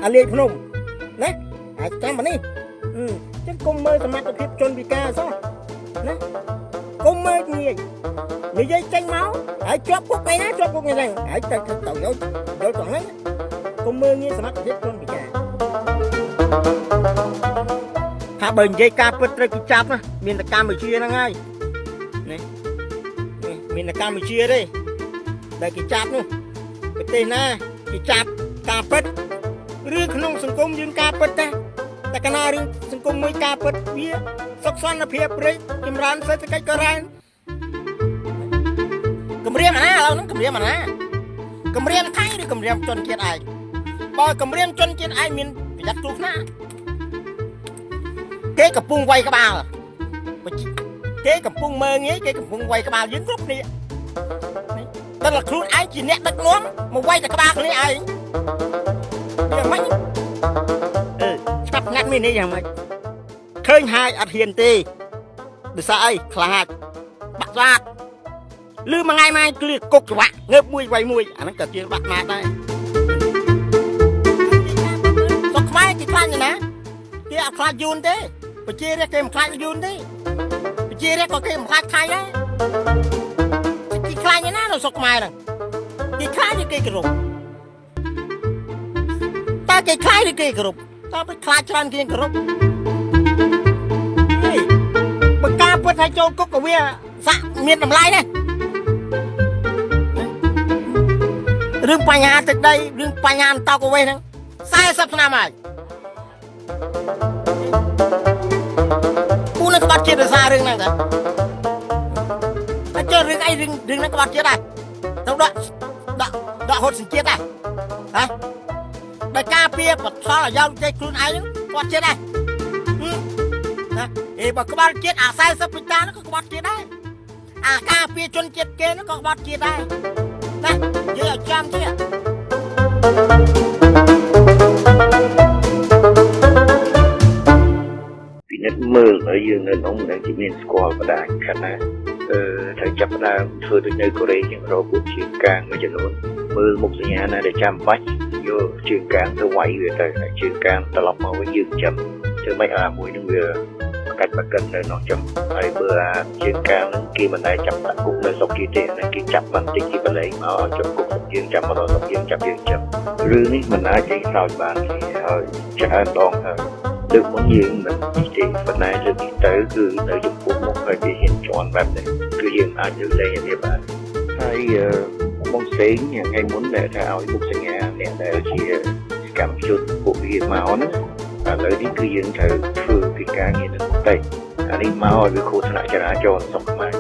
អាលេខភ្នំណាអាចចាំមកនេះចឹងគុំមើលសមត្ថភាពជនពិការសោះណាគុំមើលងាយនិយាយចេញមកហើយជាប់គុកឯណាជាប់គុកយ៉ាងហ្នឹងហើយទៅយកត្រង់ហ្នឹងគុំមើលងាយសមត្ថភាពជនពិការថាបើនិយាយការពិតត្រូវគេចាប់ណាមានតែកម្ពុជាហ្នឹងហើយនេះមានតែកម្ពុជាទេដែលគេចាប់នោះប្រទេសណាគេចាប់ការពិតឬក្នុងសង្គមយើងការពិតតែកាលណារឿងសង្គមមួយការពិតវាសុខសន្តិភាពព្រៃចម្រើនសេដ្ឋកិច្ចក៏រ៉ែនគម្រាមអាណាឥឡូវហ្នឹងគម្រាមអាណាគម្រាមថៃឬគម្រាមជនជាតិឯងបើគម្រាមជនជាតិឯងមានប្រយ័ត្នគ្រោះថ្នាក់គេកំពុងវាយក្បាលគេកំពុងមើងងាយគេកំពុងវាយក្បាលយើងគ្រប់គ្នាតែละខ្លួនឯងជាអ្នកដឹកនាំមកវាយតែក្បាលគ្នាឯងយ៉ាងម៉េចច្បាប់ងាត់មាននេះយ៉ាងម៉េចឃើញហាយអត់ហ៊ានទេដោយសារអីខ្លាចបាក់ស្វាតឬមួយថ្ងៃមកគ្លៀកគុកច្រវាក់ងើបមួយវាយមួយអាហ្នឹងក៏ជាបាក់ម៉ាតដែរសុខខ្មែរគេខ្លាចណាគេអត់ខ្លាចយូនទេប្រជារាស្ត្រគេមិនខ្លាចយូនទេប្រជារាស្ត្រក៏គេមិនខ្លាចថៃដែរគេខ្លាចណានៅសុខខ្មែរហ្នឹងគេខ្លាចឬគេគោរពតើគេខ្លាចឬគេគោរពតើមិនខ្លាចច្រើនគេគោរពបើការពិតឲ្យចូលគុកក៏វាសាក់មានតម្លៃដែររឿងបញ្ហាទឹកដីរឿងបញ្ហាអន្តោកវេសហ្នឹង40ឆ្នាំហើយពូនឹងក្បត់ជាតិដោយសាររឿងហ្នឹងតាតែចុះរឿងអីរឿងហ្នឹងក្បត់ជាតិដែរទៅដកហូតសញ្ជាតិដែរហ៎ដោយការពៀបផលប្រយោជន៍ចេះខ្លួនឯងហ្នឹងក្បត់ជាតិដែរណាបើក្បត់ជាតិអា40ពីតាហ្នឹងក៏ក្បត់ជាតិដែរអាការពៀជនជាតិគេហ្នឹងក៏ក្បត់ជាតិដែរណាយើងឲ្យចាំទៀតពិនិត្យមើលឲ្យយើងនៅក្នុងដែលជាមានស្គាល់បដាខណៈត្រូវចាប់ផ្ដើមធ្វើដូចនៅកូរ៉េជាងរកពួកជាងកាងមួយចំនួនមើលមុខសញ្ញាណាដែលចាំបាច់យកជើងកាងទៅវាយវាទៅហើយជើងកាងត្រឡប់មកវិញយើងចាំធ្វើម៉េចអាមួយនឹងវាកាច់បកិននៅនោះចាំហើយបើអាជើងកាងនឹងគេមិនដែលចាប់ដាក់គុកនៅស្រុកគេទេគេចាប់បានតិចគេបលែងមកចាប់គុកយើងចាំមកដល់ស្រុកយើងចាប់យើងចាំរឿងនេះមិនអាចឯងសោចបានទេហើយច្រើនដងហើយលើកមុនយើងមិនទេប៉ុន្តែលើកនេះទៅគឺនៅចំពោះមុខហើយគេហ៊ានជន់បែបនេះគឺយើងអាចលើកលែងវាបានហើយបងផ្សេងថ្ងៃមុនដែលថាឲ្យមុខសញ្ញាអ្នកដែលជាកម្មជនពួកវាមកហ្នឹងឥឡូវនេះគឺយើងត្រូវធ្វើពីការងារនឹងទៅអានេះមកឲ្យវាគ្រោះថ្នាក់ចរាចរណ៍ស្រុកខ្មែរ